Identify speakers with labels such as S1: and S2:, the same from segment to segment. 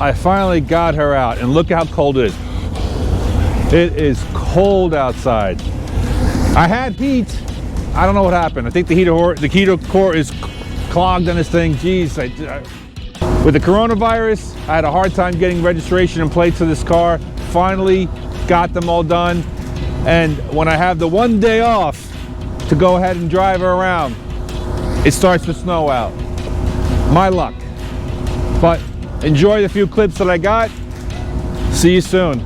S1: I finally got her out, and look how cold it is. It is cold outside. I had heat. I don't know what happened. I think the heater core is clogged on this thing. Jeez. With the coronavirus, I had a hard time getting registration and plates of this car. Finally got them all done. And when I have the one day off to go ahead and drive her around, it starts to snow out. My luck. But enjoy the few clips that I got. See you soon.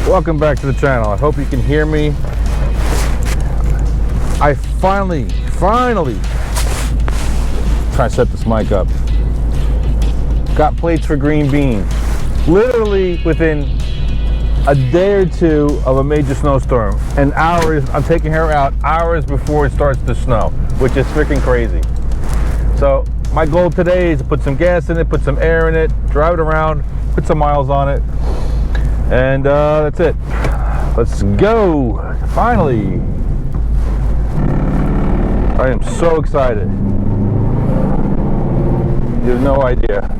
S1: Welcome back to the channel. I hope you can hear me. I finally try to set this mic up. Got plates for Green Bean. Literally within a day or two of a major snowstorm, and hours, I'm taking her out hours before it starts to snow, which is freaking crazy. So my goal today is to put some gas in it, put some air in it, drive it around, put some miles on it. And that's it. Let's go. Finally. I am so excited. You have no idea.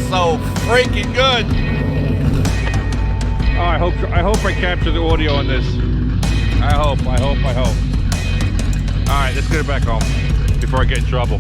S1: So freaking good. Oh, I hope I capture the audio on this. I hope. All right, let's get it back home before I get in trouble.